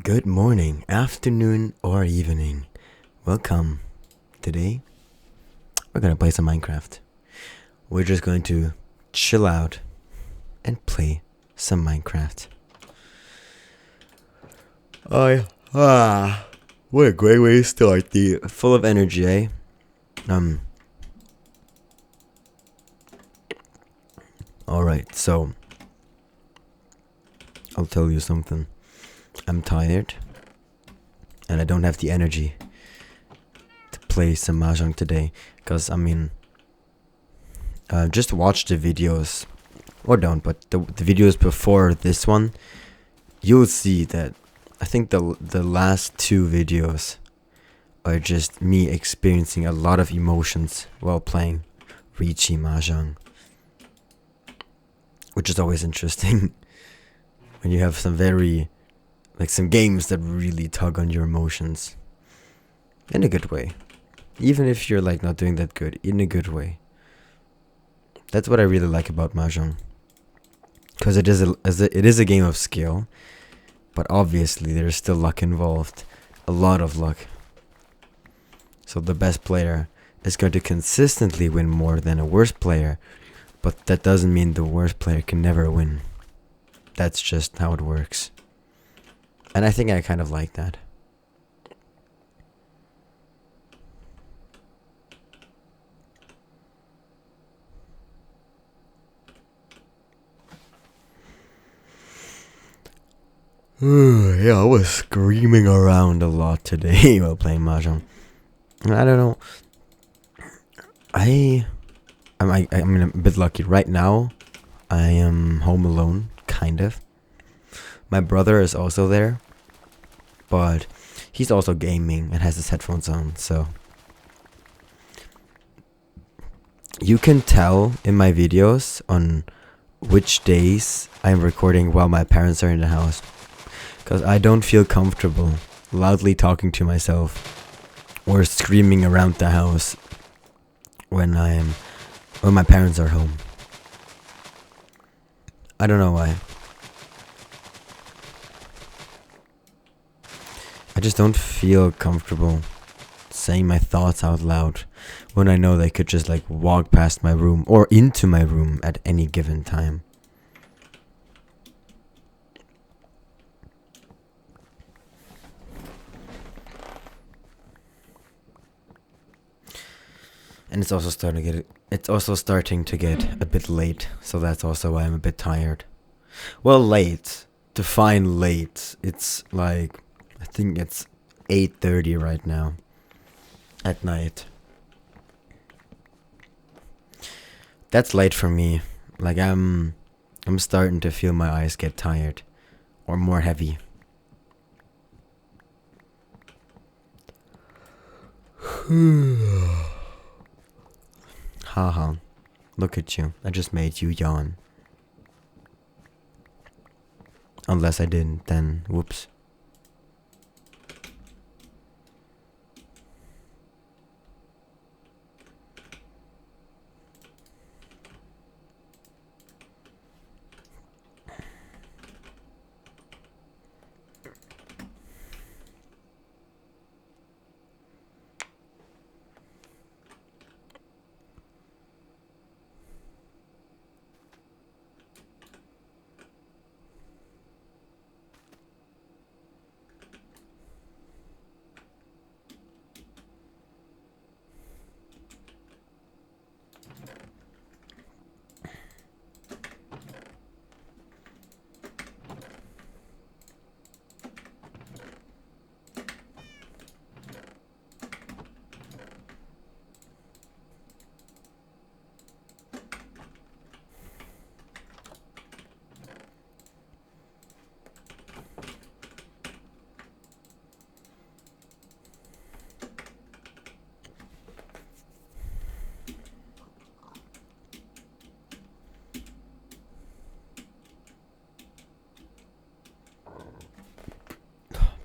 Good morning, afternoon, or evening. Welcome. Today, we're gonna play some Minecraft. We're just going to chill out and play some Minecraft. What a great way to start the full of energy, eh? Alright, so I'll tell you something. I'm tired and I don't have the energy to play some Mahjong today. Because, just watch the videos. Or don't, but the videos before this one, you'll see that I think the last two videos are just me experiencing a lot of emotions while playing Riichi Mahjong. Which is always interesting. When you have some some games that really tug on your emotions. In a good way. Even if you're not doing that good, in a good way. That's what I really like about Mahjong. Because it is a game of skill, but obviously there's still luck involved. A lot of luck. So the best player is going to consistently win more than a worse player, but that doesn't mean the worst player can never win. That's just how it works. And I think I kind of like that. Yeah, I was screaming around a lot today while playing Mahjong. I don't know. I'm a bit lucky. Right now, I am home alone, kind of. My brother is also there, but he's also gaming and has his headphones on, so you can tell in my videos on which days I'm recording while my parents are in the house. Because I don't feel comfortable loudly talking to myself or screaming around the house when my parents are home. I don't know why. I just don't feel comfortable saying my thoughts out loud when I know they could just walk past my room or into my room at any given time. And it's also starting to get a bit late, so that's also why I'm a bit tired. Well, late. Define late. It's I think it's 8:30 right now at night. That's late for me. I'm starting to feel my eyes get tired or more heavy. Haha. Look at you. I just made you yawn. Unless I didn't, then whoops.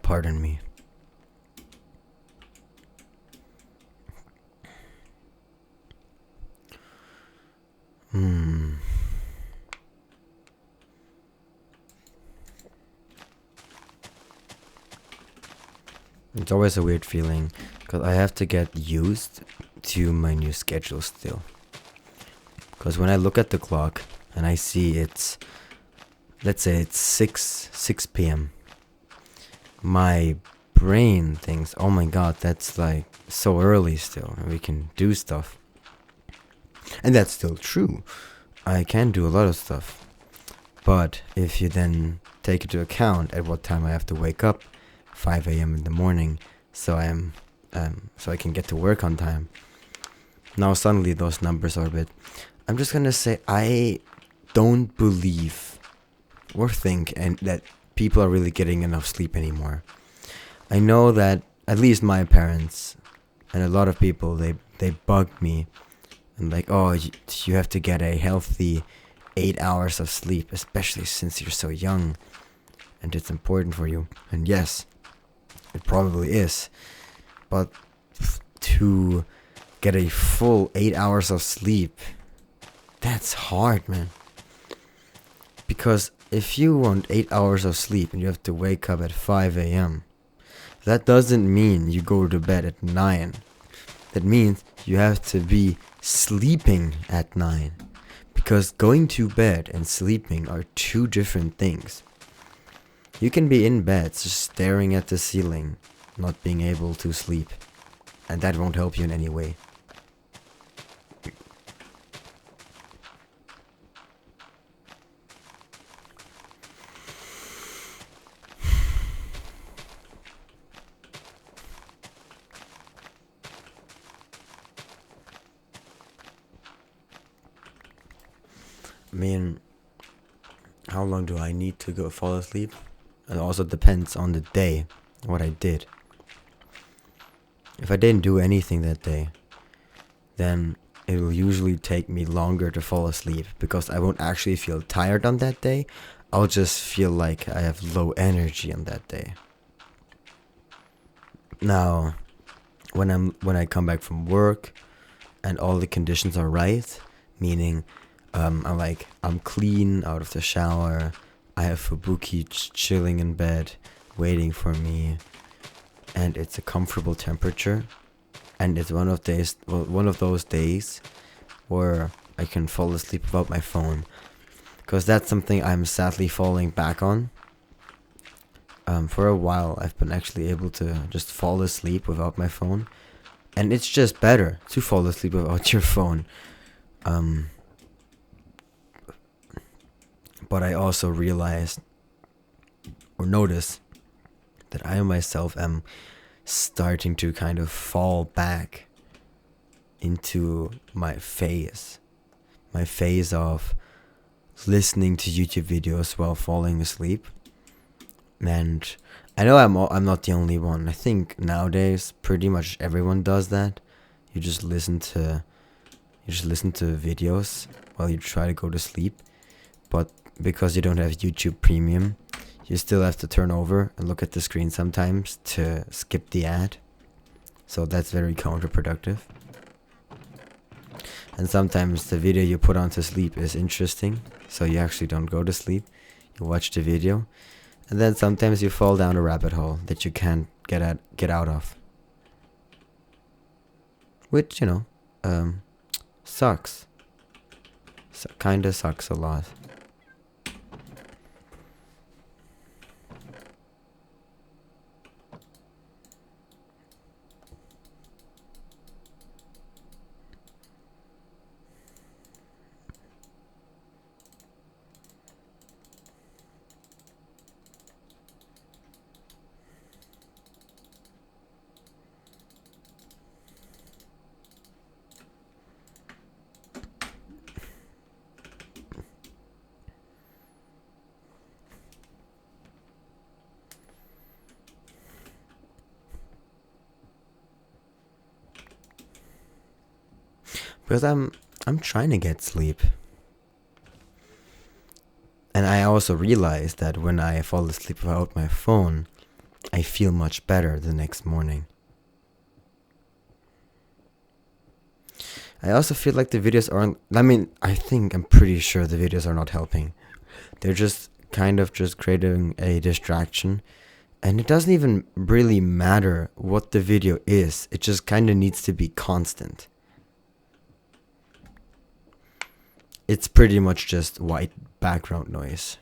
Pardon me. It's always a weird feeling because I have to get used to my new schedule still. Because when I look at the clock and I see it's, let's say it's 6 p.m., my brain thinks, oh my god, that's like so early still, and we can do stuff. And that's still true. I can do a lot of stuff. But if you then take into account at what time I have to wake up, 5 a.m. in the morning, so I can get to work on time. Now suddenly those numbers are a bit. I'm just gonna say I don't believe or think and that people are really getting enough sleep anymore. I know that at least my parents and a lot of people they bug me and like, oh, you have to get a healthy 8 hours of sleep, especially since you're so young and it's important for you. And yes, it probably is, but to get a full 8 hours of sleep, that's hard, man. Because if you want 8 hours of sleep and you have to wake up at 5 a.m., that doesn't mean you go to bed at 9. That means you have to be sleeping at 9. Because going to bed and sleeping are two different things. You can be in bed just staring at the ceiling, not being able to sleep, and that won't help you in any way. I mean, how long do I need to go fall asleep? It also depends on the day, what I did. If I didn't do anything that day, then it will usually take me longer to fall asleep because I won't actually feel tired on that day. I'll just feel like I have low energy on that day. Now, when I come back from work and all the conditions are right, meaning I'm clean out of the shower, I have Fubuki chilling in bed, waiting for me, and it's a comfortable temperature, and it's one of those days where I can fall asleep without my phone, because that's something I'm sadly falling back on. For a while, I've been actually able to just fall asleep without my phone, and it's just better to fall asleep without your phone. But I also realized or noticed that I myself am starting to kind of fall back into my phase of listening to YouTube videos while falling asleep. And I know I'm not the only one. I think nowadays pretty much everyone does that. You just listen to videos while you try to go to sleep. But because you don't have YouTube Premium, you still have to turn over and look at the screen sometimes to skip the ad. So that's very counterproductive. And sometimes the video you put on to sleep is interesting, so you actually don't go to sleep. You watch the video, and then sometimes you fall down a rabbit hole that you can't get out of. Which, sucks. Kinda sucks a lot. Because I'm trying to get sleep. And I also realize that when I fall asleep without my phone, I feel much better the next morning. I also feel like the videos aren't, I'm pretty sure the videos are not helping. They're just kind of just creating a distraction And it doesn't even really matter what the video is. It just kind of needs to be constant. It's pretty much just white background noise.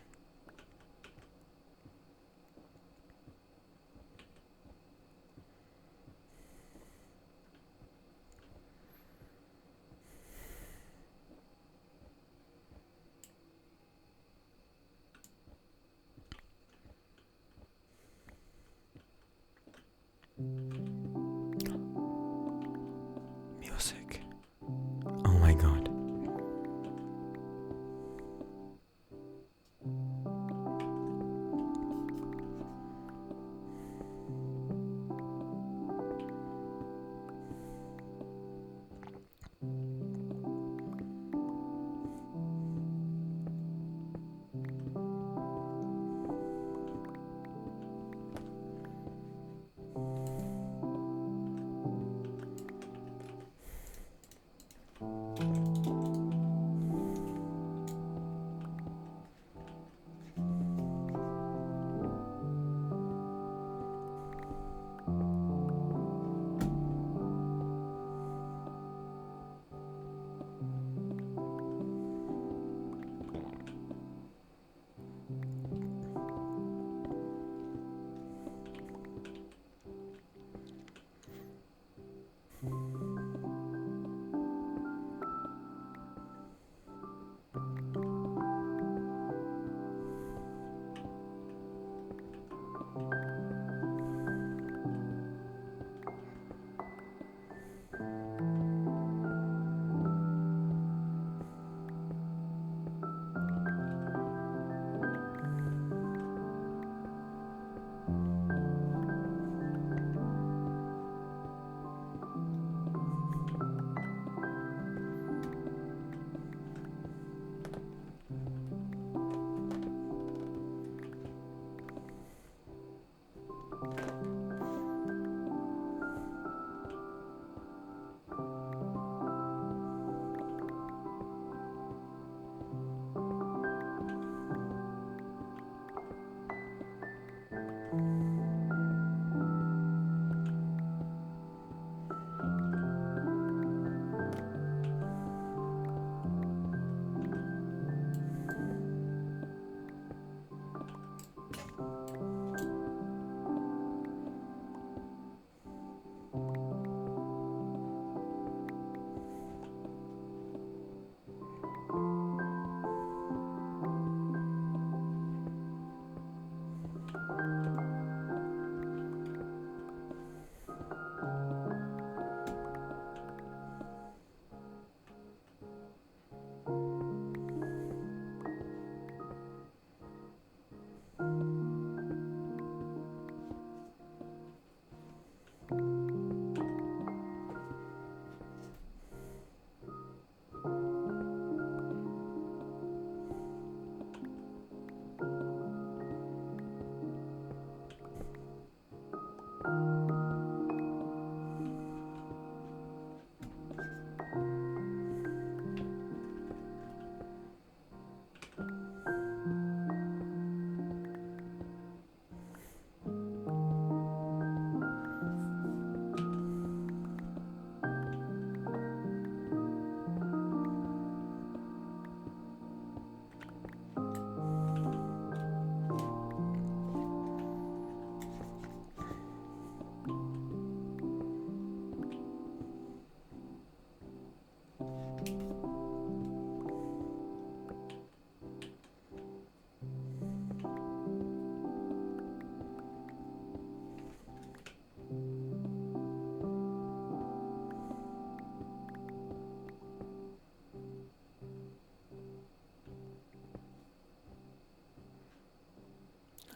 Music. Oh my god.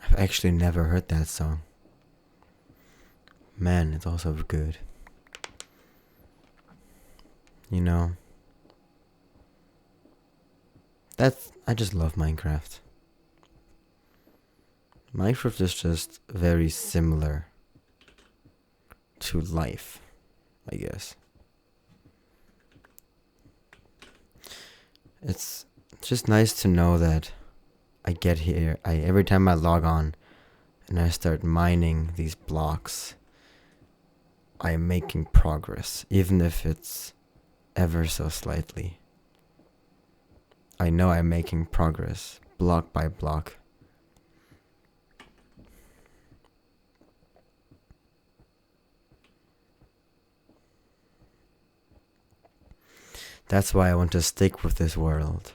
I've actually never heard that song. Man, it's also good. You know, I just love Minecraft. Minecraft is just very similar to life, I guess. It's just nice to know that I get here. Every time I log on, and I start mining these blocks, I am making progress, even if it's ever so slightly. I know I'm making progress, block by block. That's why I want to stick with this world.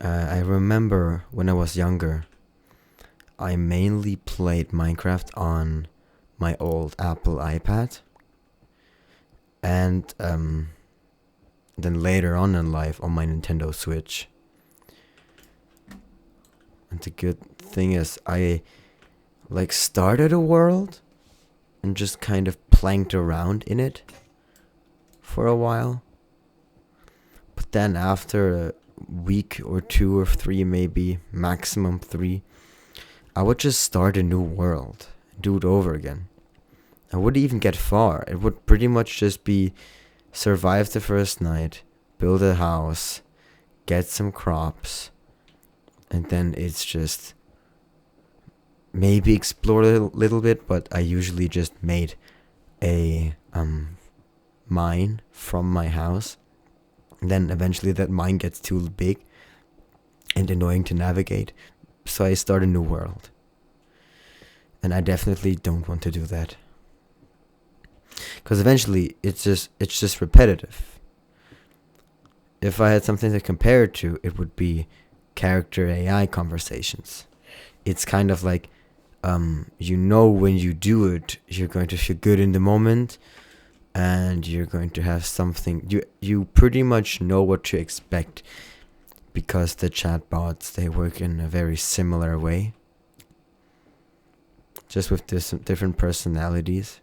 I remember when I was younger, I mainly played Minecraft on my old Apple iPad. And then later on in life on my Nintendo Switch. And the good thing is I started a world and just kind of planked around in it for a while. But then after a week or 2 or 3, maybe maximum 3, I would just start a new world, do it over again. I wouldn't even get far. It would pretty much just be survive the first night, build a house, get some crops, and then it's just maybe explore a little bit, but I usually just made a mine from my house. And then eventually that mine gets too big and annoying to navigate, so I start a new world. And I definitely don't want to do that. Because eventually it's just repetitive. If I had something to compare it to, it would be character AI conversations. It's kind of like, when you do it, you're going to feel good in the moment, and you're going to have something. You pretty much know what to expect, because the chatbots, they work in a very similar way, just with different personalities.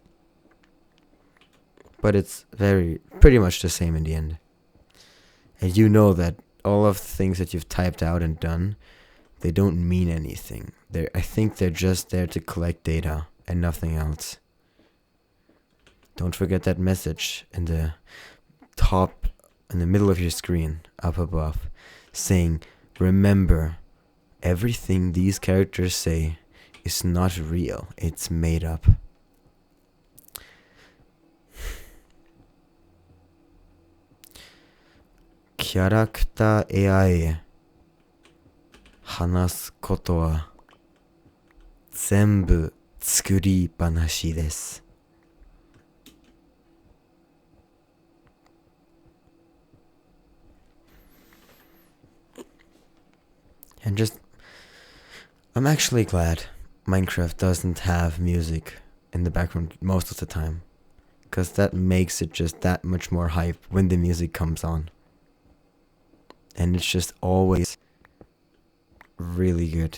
But it's pretty much the same in the end. And you know that all of the things that you've typed out and done, they don't mean anything. I think they're just there to collect data and nothing else. Don't forget that message in the top, in the middle of your screen, up above, saying, remember, everything these characters say is not real, it's made up. Character AI 話すことは全部作り話です。And I'm actually glad Minecraft doesn't have music in the background most of the time, because that makes it just that much more hype when the music comes on. And it's just always really good.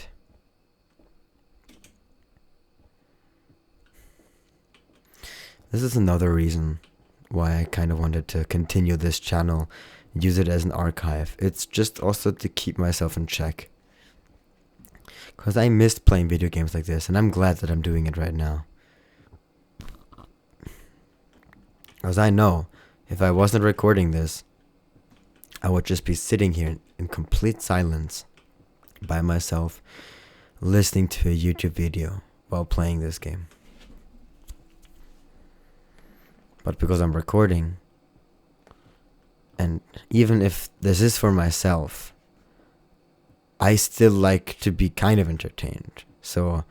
This is another reason why I kind of wanted to continue this channel, use it as an archive. It's just also to keep myself in check. Because I missed playing video games like this, and I'm glad that I'm doing it right now. Because I know, if I wasn't recording this, I would just be sitting here in complete silence by myself, listening to a YouTube video while playing this game. But because I'm recording, and even if this is for myself, I still like to be kind of entertained. So,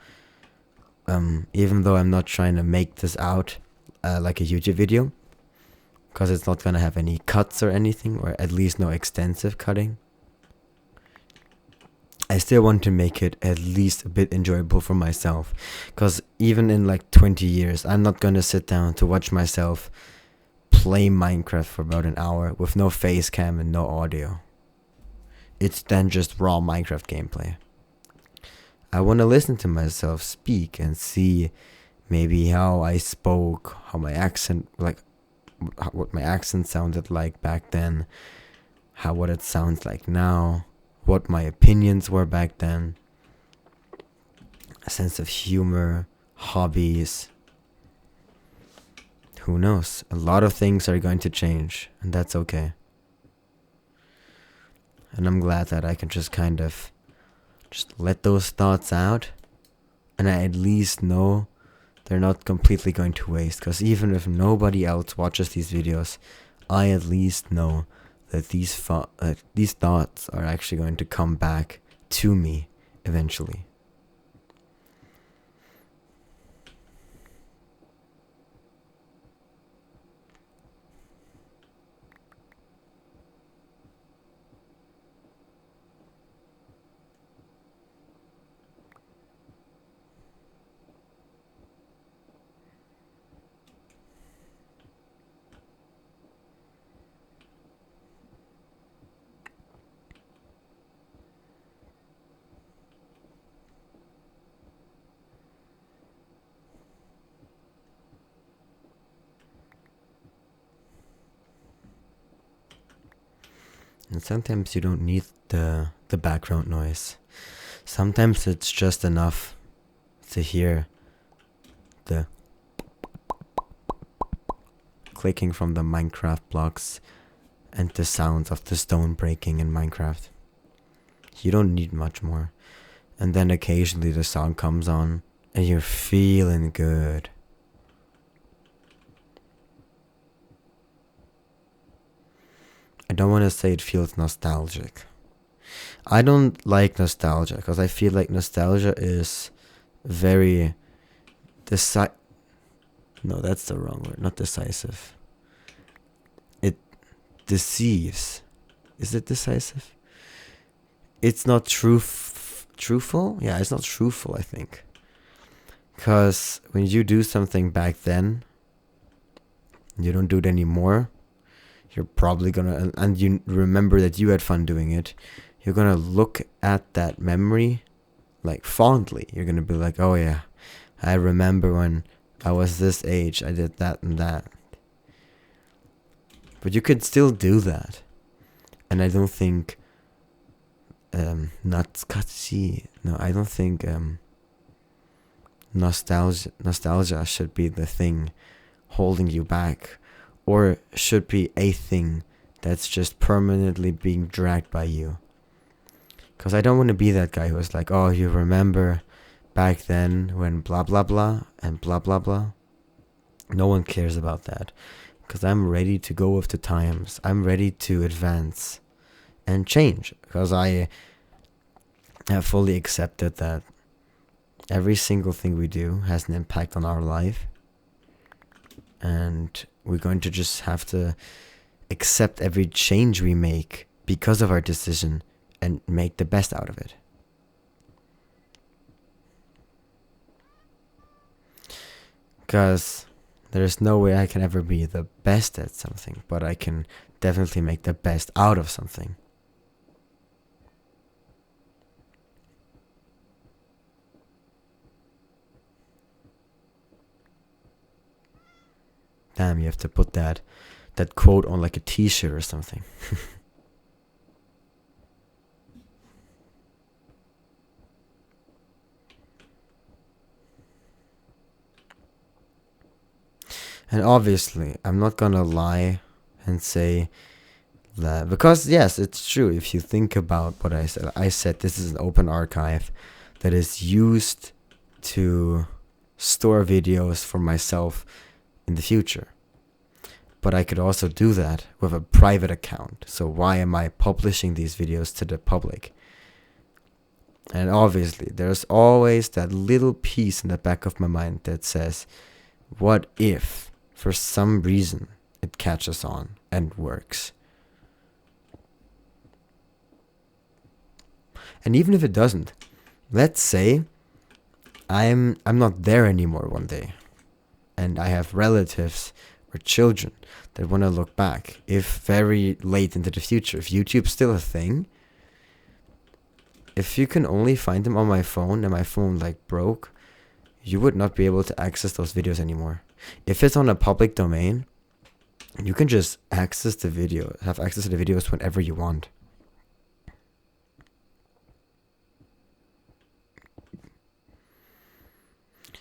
even though I'm not trying to make this out like a YouTube video, because it's not going to have any cuts or anything, or at least no extensive cutting, I still want to make it at least a bit enjoyable for myself. Because even in like 20 years, I'm not going to sit down to watch myself play Minecraft for about an hour with no face cam and no audio. It's then just raw Minecraft gameplay. I want to listen to myself speak and see maybe how I spoke, how my accent, what my accent sounded like back then, what it sounds like now, what my opinions were back then, a sense of humor, hobbies. Who knows? A lot of things are going to change, and that's okay. And I'm glad that I can just kind of just let those thoughts out, and I at least know they're not completely going to waste. Because even if nobody else watches these videos, I at least know that these thoughts are actually going to come back to me eventually. And sometimes you don't need the background noise. Sometimes it's just enough to hear the clicking from the Minecraft blocks and the sounds of the stone breaking in Minecraft. You don't need much more. And then occasionally the song comes on and you're feeling good. I don't want to say it feels nostalgic. I don't like nostalgia because I feel like nostalgia is very no, that's the wrong word. Not decisive. It deceives. Is it decisive? It's not truthful? Yeah, it's not truthful, I think. Because when you do something back then, you don't do it anymore, you're probably gonna, and you remember that you had fun doing it, you're gonna look at that memory like fondly. You're gonna be like, oh yeah, I remember when I was this age, I did that and that. But you could still do that. And I don't think I don't think nostalgia should be the thing holding you back, or should be a thing that's just permanently being dragged by you. Because I don't want to be that guy who's like, oh, you remember back then when blah blah blah and blah blah blah. No one cares about that. Because I'm ready to go with the times. I'm ready to advance and change. Because I have fully accepted that every single thing we do has an impact on our life. And we're going to just have to accept every change we make because of our decision and make the best out of it. Because there's no way I can ever be the best at something, but I can definitely make the best out of something. Damn, you have to put that quote on like a t-shirt or something. And obviously, I'm not gonna lie and say that, because yes, it's true. If you think about what I said this is an open archive that is used to store videos for myself in the future. But I could also do that with a private account. So why am I publishing these videos to the public? And obviously, there's always that little piece in the back of my mind that says, what if, for some reason, it catches on and works? And even if it doesn't, let's say I'm not there anymore one day, and I have relatives or children that want to look back, if very late into the future, if YouTube's still a thing, if you can only find them on my phone and my phone like broke, you would not be able to access those videos anymore. If it's on a public domain, you can just have access to the videos whenever you want.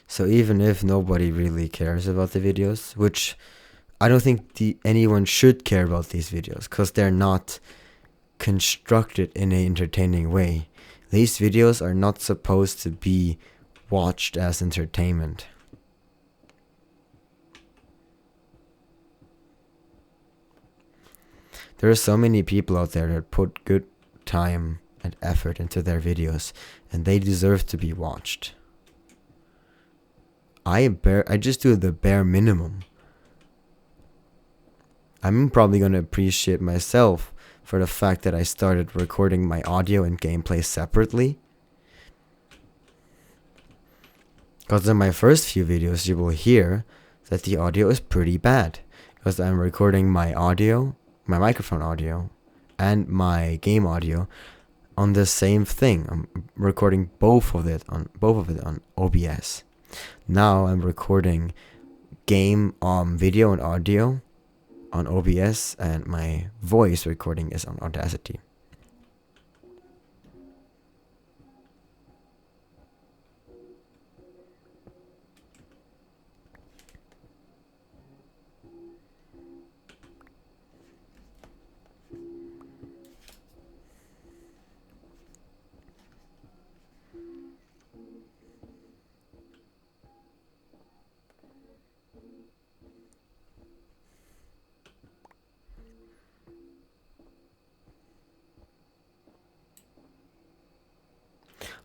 So even if nobody really cares about the videos, which I don't think anyone should care about these videos, because they're not constructed in an entertaining way. These videos are not supposed to be watched as entertainment. There are so many people out there that put good time and effort into their videos, and they deserve to be watched. I just do the bare minimum. I'm probably gonna appreciate myself for the fact that I started recording my audio and gameplay separately. Because in my first few videos you will hear that the audio is pretty bad. Because I'm recording my audio, my microphone audio, and my game audio on the same thing. I'm recording both of it on OBS. Now I'm recording game video and audio on OBS, and my voice recording is on Audacity.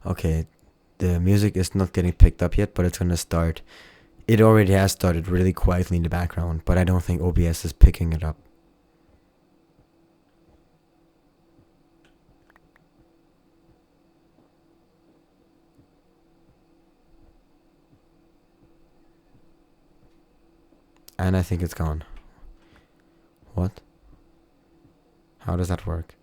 Okay, the music is not getting picked up yet, but it's gonna start. It already has started really quietly in the background, but I don't think OBS is picking it up. And I think it's gone. What? How does that work?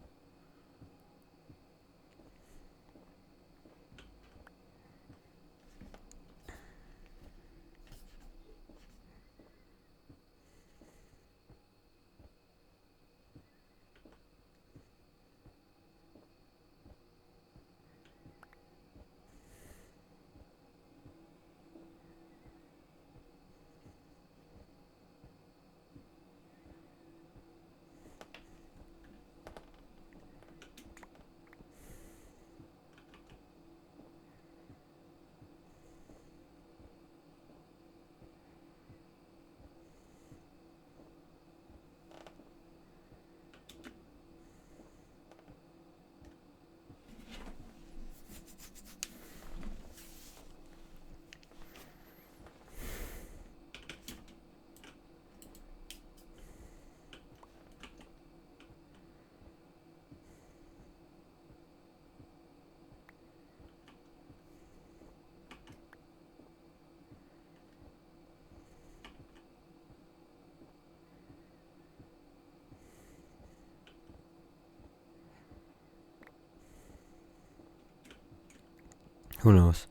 Who knows?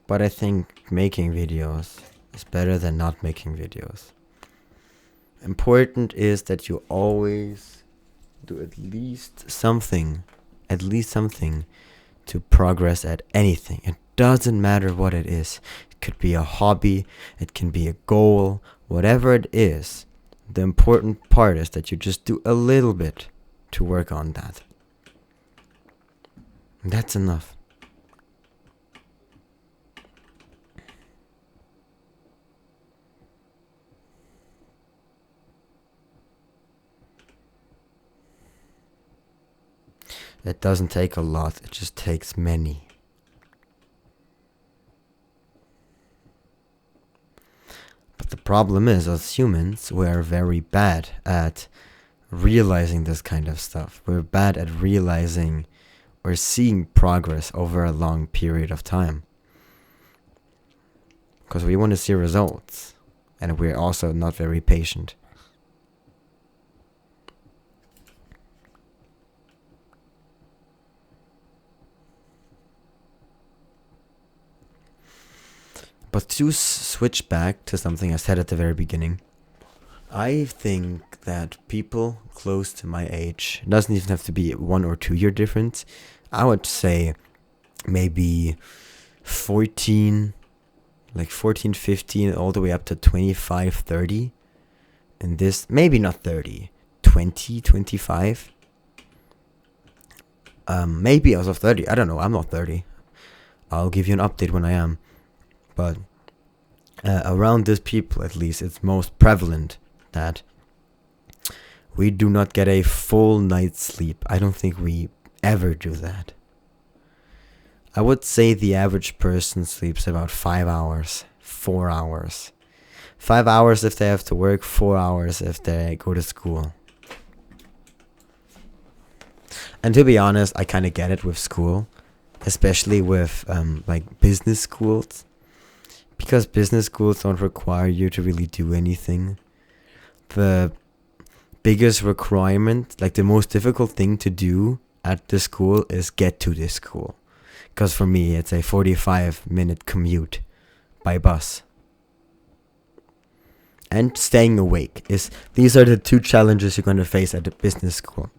But I think making videos is better than not making videos. Important is that you always do at least something to progress at anything. It doesn't matter what it is. It could be a hobby, it can be a goal, whatever it is. The important part is that you just do a little bit to work on that. That's enough. It doesn't take a lot, it just takes many. But the problem is, as humans, we are very bad at realizing this kind of stuff. We're bad at realizing or seeing progress over a long period of time. Because we want to see results, and we're also not very patient. But to switch back to something I said at the very beginning, I think that people close to my age, it doesn't even have to be 1 or 2 year difference, I would say maybe 14, like 14, 15, all the way up to 25, 30. And this, maybe not 30, 20, 25. Maybe as of 30. I don't know. I'm not 30. I'll give you an update when I am. But around these people, at least, it's most prevalent that we do not get a full night's sleep. I don't think we ever do that. I would say the average person sleeps about 5 hours, 4 hours. 5 hours if they have to work, 4 hours if they go to school. And to be honest, I kind of get it with school, especially with like business schools, because business schools don't require you to really do anything. The biggest requirement, like the most difficult thing to do at the school, is get to this school. Because for me, it's a 45-minute commute by bus. And staying awake these are the two challenges you're going to face at the business school.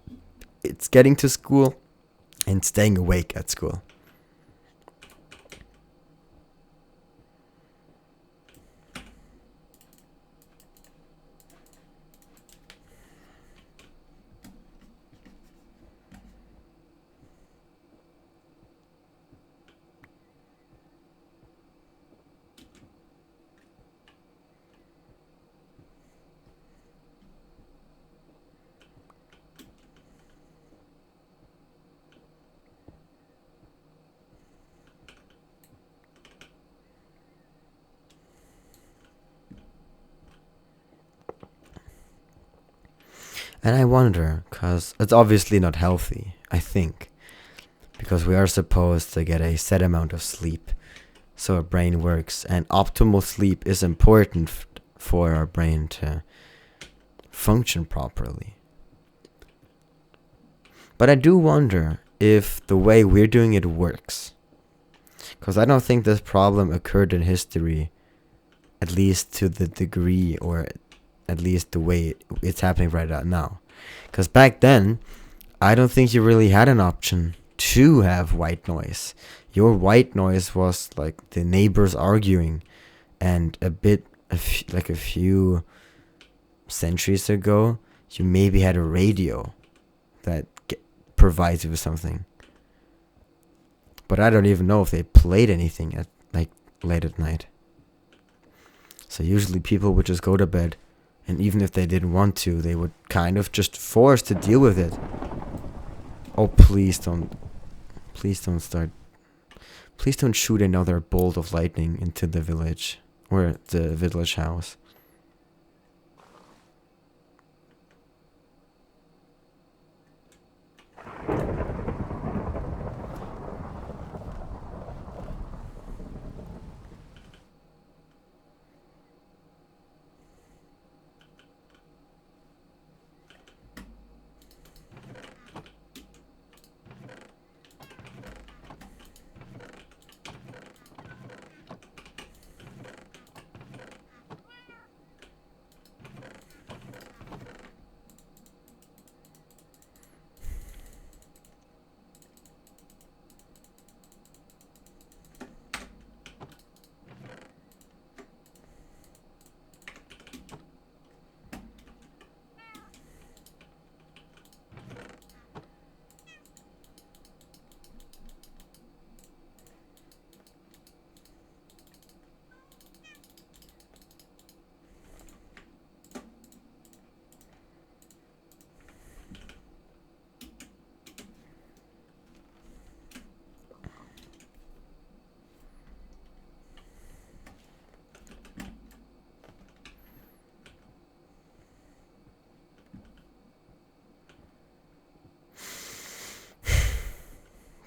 It's getting to school and staying awake at school. And I wonder, because it's obviously not healthy, I think. Because we are supposed to get a set amount of sleep so our brain works. And optimal sleep is important for our brain to function properly. But I do wonder if the way we're doing it works. Because I don't think this problem occurred in history, at least to the degree, or at least the way it's happening right now. Because back then, I don't think you really had an option to have white noise. Your white noise was like the neighbors arguing, and like a few centuries ago, you maybe had a radio that provides you with something. But I don't even know if they played anything at like late at night. So usually people would just go to bed, and even if they didn't want to, they would kind of just force to deal with it. Oh, please don't shoot another bolt of lightning into the village, or the village house.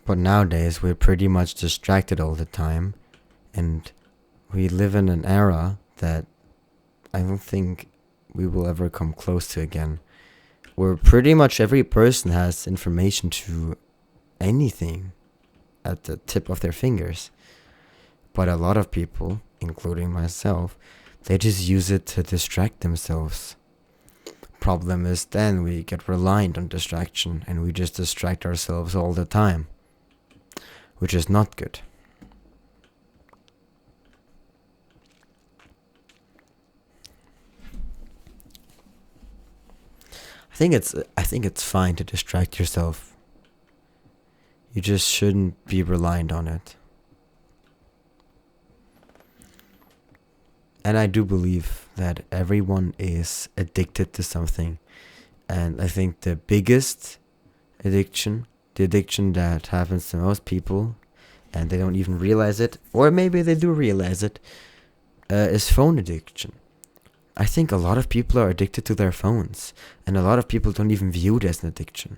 But nowadays, we're pretty much distracted all the time, and we live in an era that I don't think we will ever come close to again, where pretty much every person has information to anything at the tip of their fingers. But a lot of people, including myself, they just use it to distract themselves. Problem is then we get reliant on distraction, and we just distract ourselves all the time, which is not good. I think it's fine to distract yourself. You just shouldn't be reliant on it. And I do believe that everyone is addicted to something. And I think the biggest addiction, the addiction that happens to most people, and they don't even realize it, or maybe they do realize it, is phone addiction. I think a lot of people are addicted to their phones, and a lot of people don't even view it as an addiction.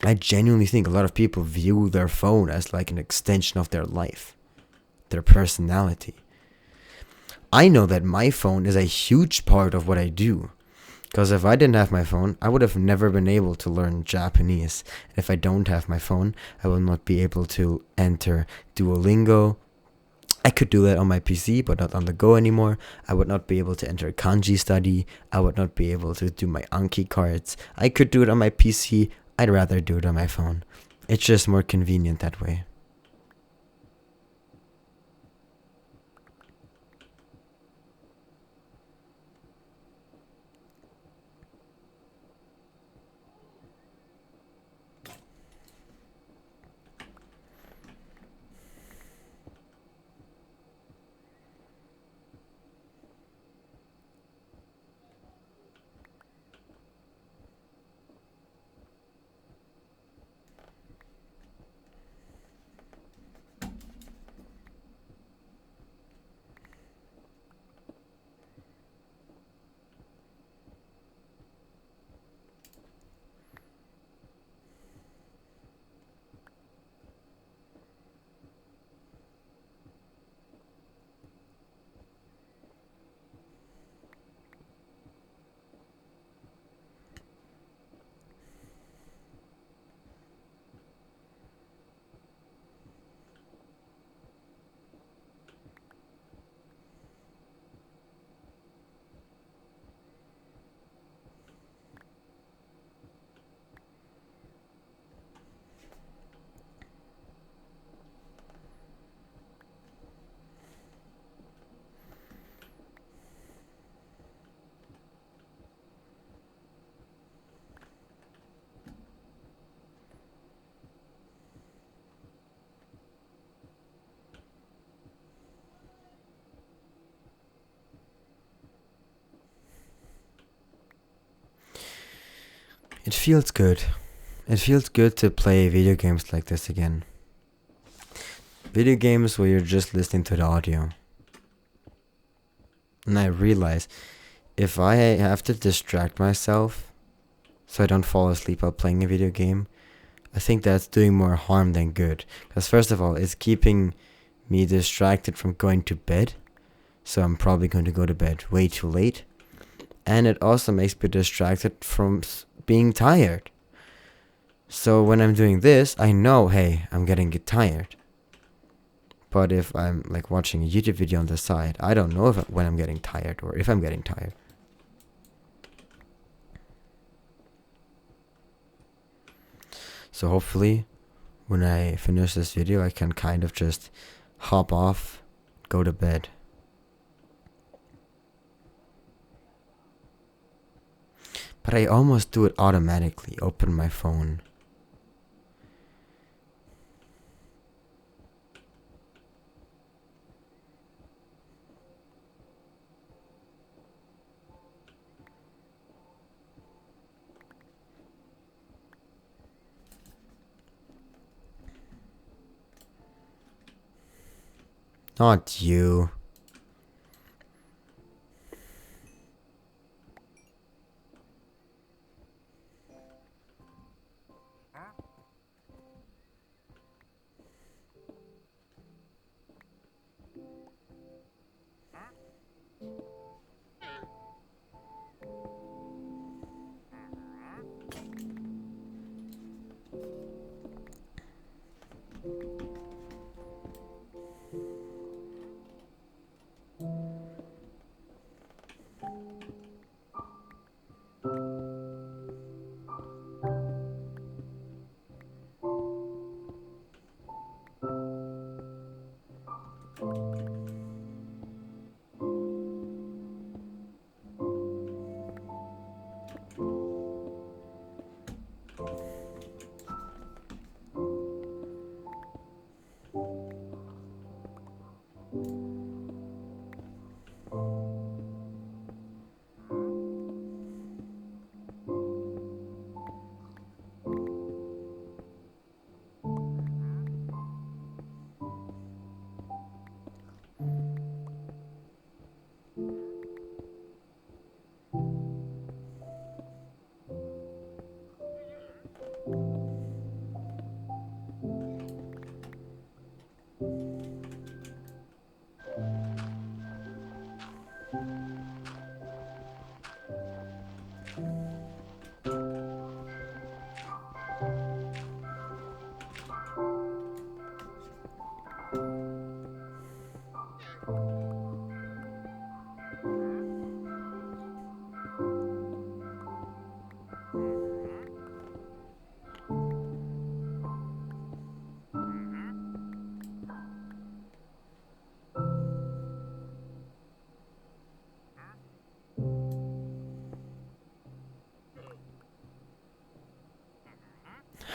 I genuinely think a lot of people view their phone as like an extension of their life, their personality. I know that my phone is a huge part of what I do. Because if I didn't have my phone, I would have never been able to learn Japanese. And if I don't have my phone, I will not be able to enter Duolingo. I could do that on my PC, but not on the go anymore. I would not be able to enter kanji study. I would not be able to do my Anki cards. I could do it on my PC. I'd rather do it on my phone. It's just more convenient that way. It feels good. It feels good to play video games like this again. Video games where you're just listening to the audio. And I realize if I have to distract myself so I don't fall asleep while playing a video game, I think that's doing more harm than good. Because first of all, it's keeping me distracted from going to bed. So I'm probably going to go to bed way too late. And it also makes me distracted from being tired. So when I'm doing this, I know, hey, I'm getting tired. But if I'm like watching a YouTube video on the side, I don't know when I'm getting tired or if I'm getting tired. So hopefully, when I finish this video, I can kind of just hop off, go to bed. But I almost do it automatically, open my phone. Not you.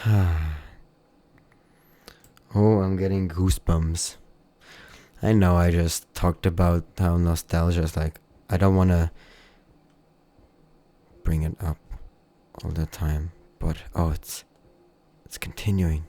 Oh, I'm getting goosebumps. I know I just talked about how nostalgia is like, I don't want to bring it up all the time, but oh, it's continuing.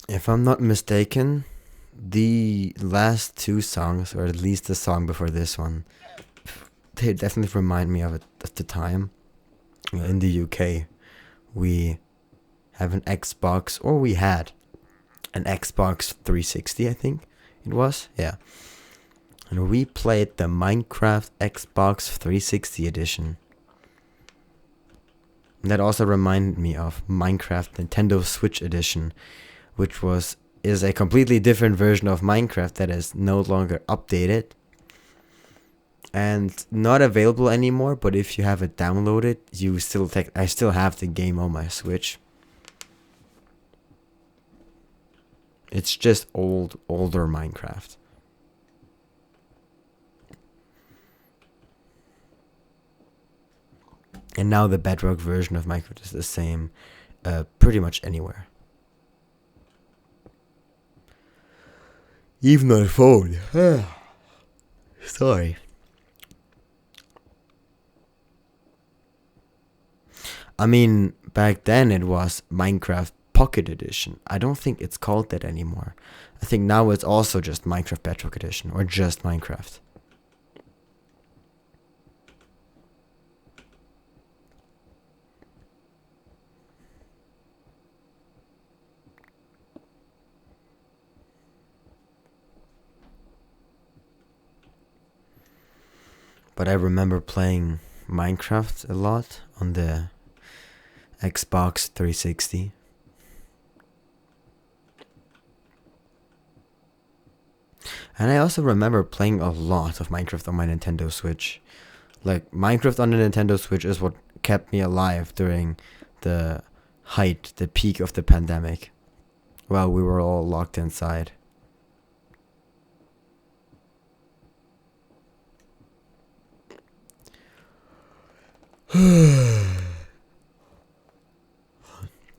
If I'm not mistaken, the last two songs, or at least the song before this one, they definitely remind me of it at the time. In the UK, we have an Xbox, or we had an Xbox 360, I think it was. Yeah. And we played the Minecraft Xbox 360 edition. And that also reminded me of Minecraft Nintendo Switch edition, which is a completely different version of Minecraft that is no longer updated and not available anymore. But if you have it downloaded, I still have the game on my Switch. It's just older Minecraft. And now the Bedrock version of Minecraft is the same pretty much anywhere. Even on phone. Sorry. I mean, back then it was Minecraft Pocket Edition. I don't think it's called that anymore. I think now it's also just Minecraft Bedrock Edition, or just Minecraft. But I remember playing Minecraft a lot on the Xbox 360. And I also remember playing a lot of Minecraft on my Nintendo Switch. Like, Minecraft on the Nintendo Switch is what kept me alive during the peak of the pandemic, while we were all locked inside.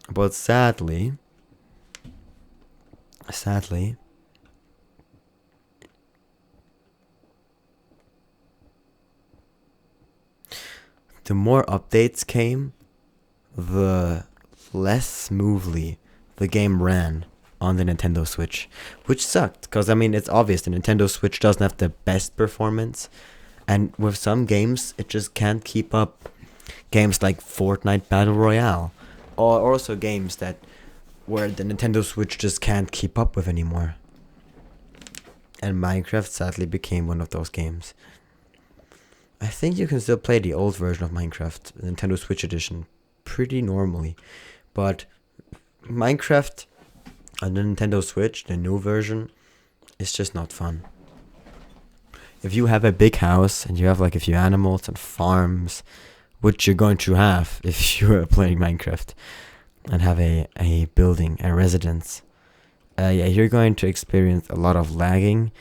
But sadly, the more updates came, the less smoothly the game ran. on the Nintendo Switch, which sucked because I mean it's obvious the Nintendo Switch doesn't have the best performance, and with some games it just can't keep up. Games like Fortnite Battle Royale, or also games that where the Nintendo Switch just can't keep up with anymore. And Minecraft sadly became one of those games. I think you can still play the old version of Minecraft, Nintendo Switch edition, pretty normally, but Minecraft on the Nintendo Switch, the new version, is just not fun. If you have a big house and you have like a few animals and farms, which you're going to have if you are playing Minecraft, and have a building, a residence, yeah, you're going to experience a lot of lagging,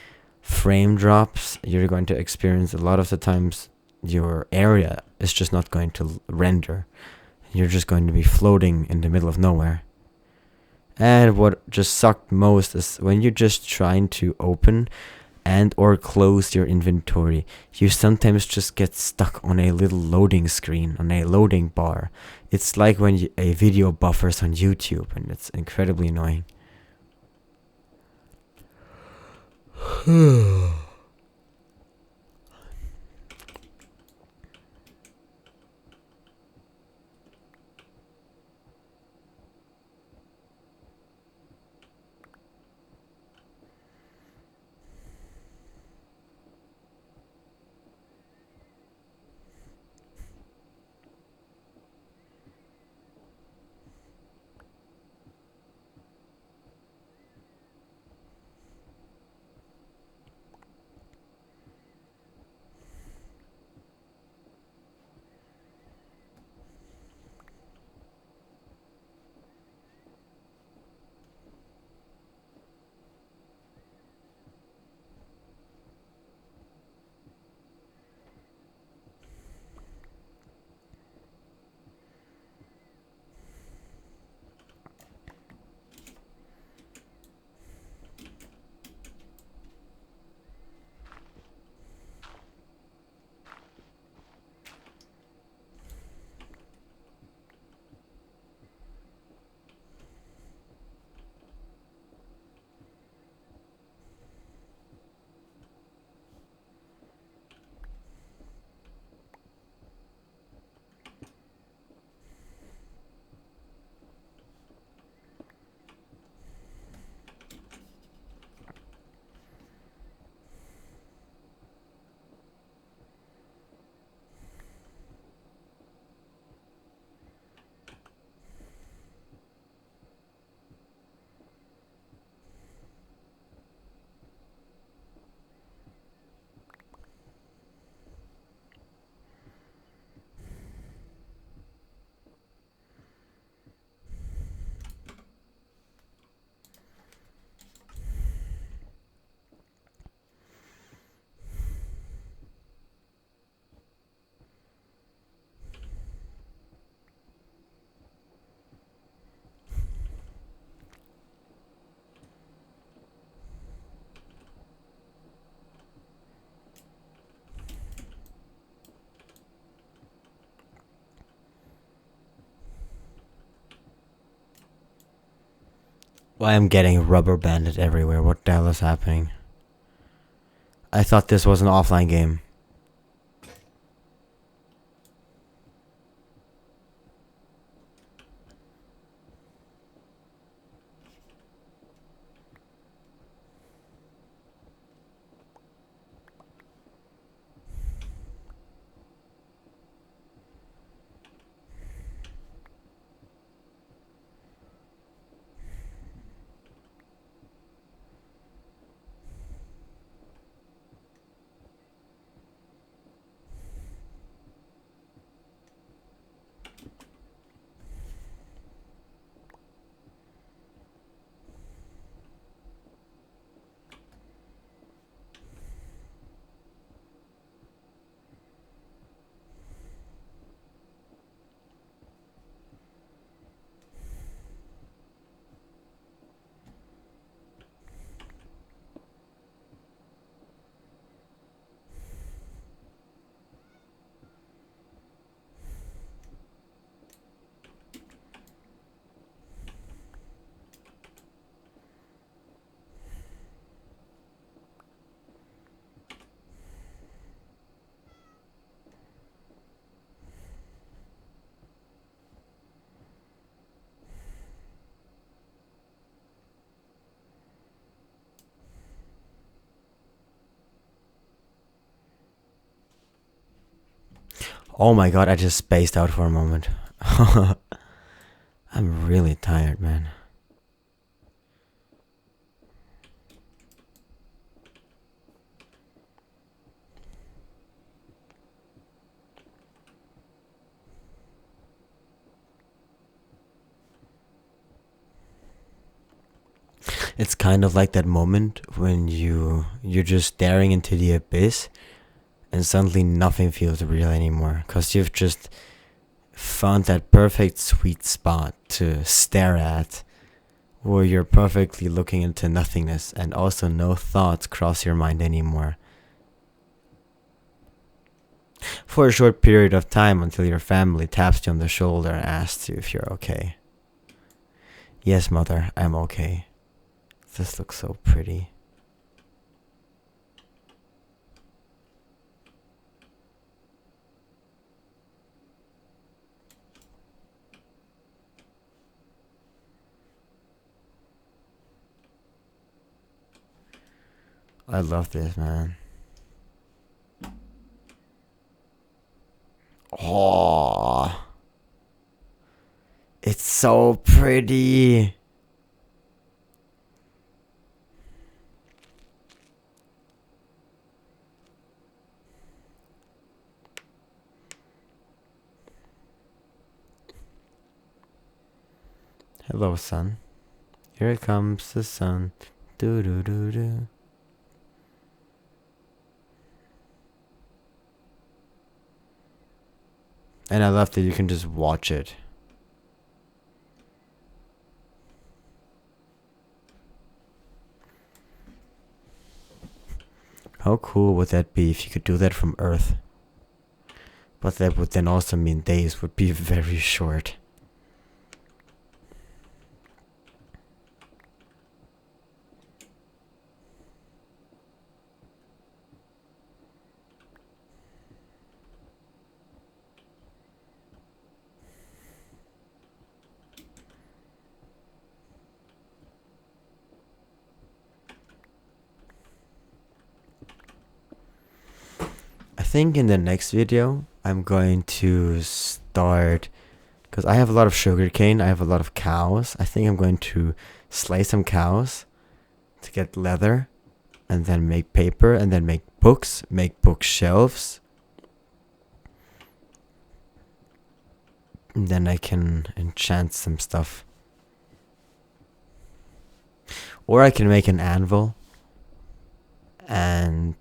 frame drops. You're going to experience a lot of the times your area is just not going to render. You're just going to be floating in the middle of nowhere. And what just sucked most is when you're just trying to open and or close your inventory, you sometimes just get stuck on a little loading screen, on a loading bar. It's like when a video buffers on YouTube, and it's incredibly annoying. Why I'm getting rubber banded everywhere. What the hell is happening? I thought this was an offline game. Oh my god, I just spaced out for a moment. I'm really tired, man. It's kind of like that moment when you're just staring into the abyss and suddenly nothing feels real anymore because you've just found that perfect sweet spot to stare at where you're perfectly looking into nothingness and also no thoughts cross your mind anymore. For a short period of time until your family taps you on the shoulder and asks you if you're okay. Yes, mother, I'm okay. This looks so pretty. I love this, man. Oh, it's so pretty. Hello, sun. Here comes the sun. Do do do do. And I love that you can just watch it. How cool would that be if you could do that from Earth? But that would then also mean days would be very short. I think in the next video, I'm going to start, because I have a lot of sugarcane, I have a lot of cows. I think I'm going to slay some cows to get leather, and then make paper, and then make bookshelves. And then I can enchant some stuff. Or I can make an anvil. And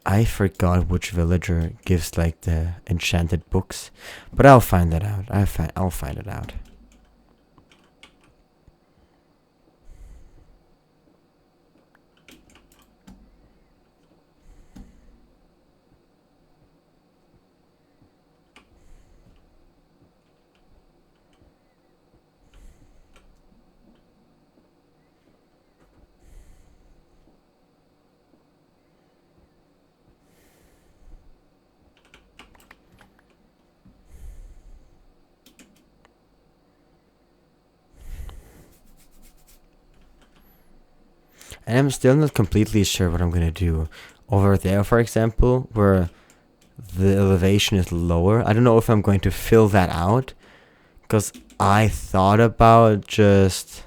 I forgot which villager gives like the enchanted books, but I'll find that out. I'll find it out. And I'm still not completely sure what I'm gonna do. Over there, for example, where the elevation is lower, I don't know if I'm going to fill that out. Because I thought about just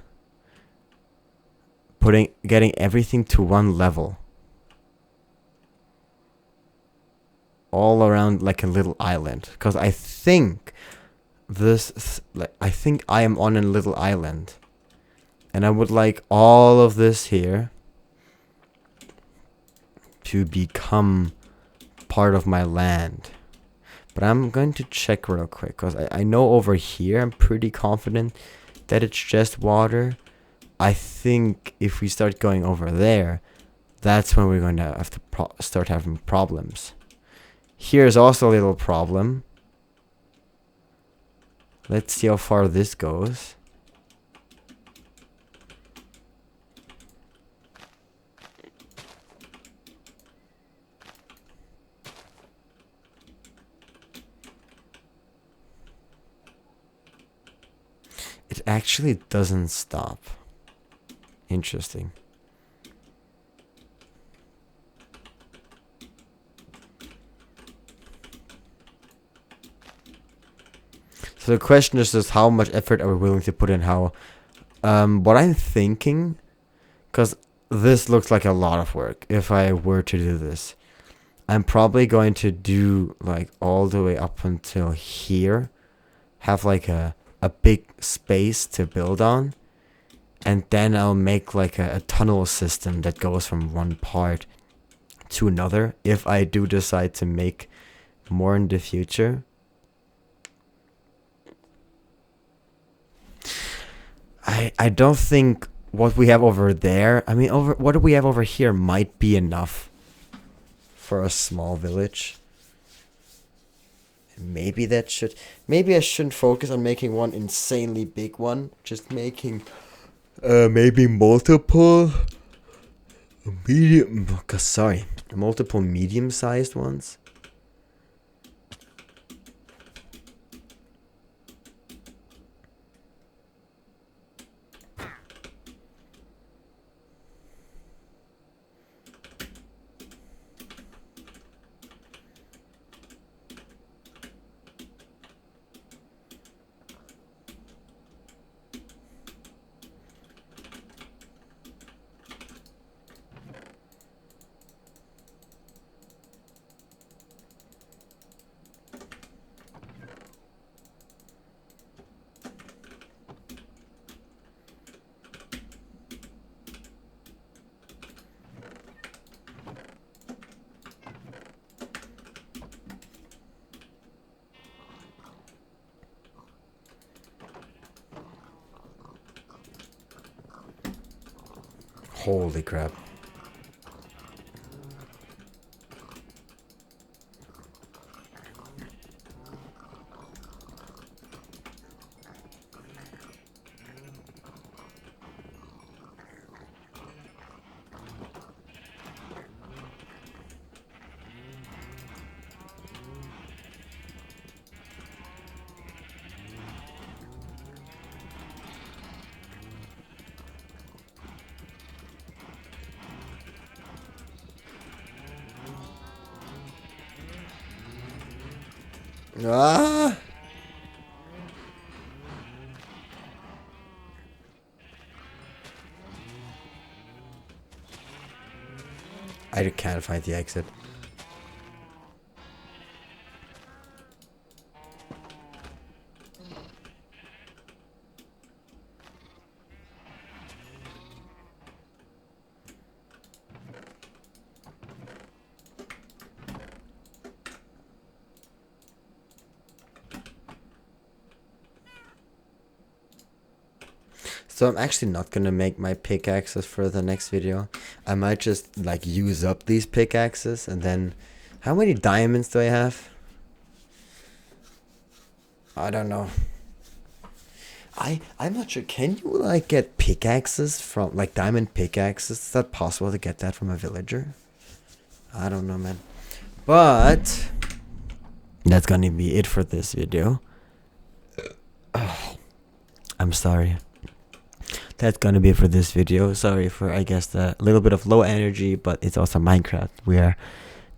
getting everything to one level. All around like a little island. Because I think I think I am on a little island. And I would like all of this here to become part of my land. But I'm going to check real quick, because I know over here I'm pretty confident that it's just water. I think if we start going over there, that's when we're going to have to start having problems. Here's also a little problem. Let's see how far this goes. It actually doesn't stop. Interesting. So the question is just how much effort are we willing to put in? What I'm thinking, because this looks like a lot of work. If I were to do this, I'm probably going to do like all the way up until here, have like a big space to build on, and then I'll make like a tunnel system that goes from one part to another if I do decide to make more in the future. I don't think what we have over there, I mean, what do we have over here might be enough for a small village. Maybe I shouldn't focus on making one insanely big one, just making maybe multiple medium-sized ones. Holy crap. Ah! I can't find the exit. So I'm actually not gonna make my pickaxes for the next video. I might just like use up these pickaxes and then... How many diamonds do I have? I don't know. I'm not sure. Can you like get pickaxes from like diamond pickaxes? Is that possible to get that from a villager? I don't know, man. But that's gonna be it for this video. Oh, I'm sorry. That's gonna be it for this video. Sorry for, I guess, the little bit of low energy, but it's also Minecraft. We are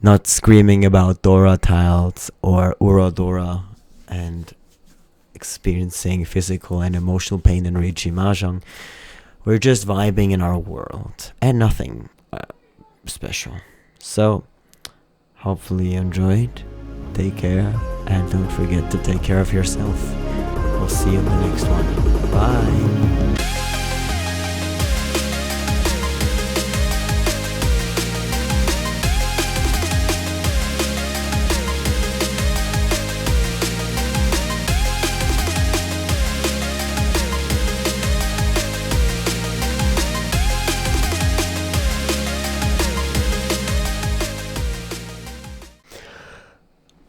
not screaming about Dora tiles or Urodora and experiencing physical and emotional pain in Riji Mahjong. We're just vibing in our world and nothing special. So, hopefully you enjoyed. Take care and don't forget to take care of yourself. We'll see you in the next one. Bye.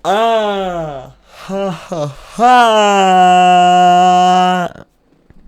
Ah, ha ha ha.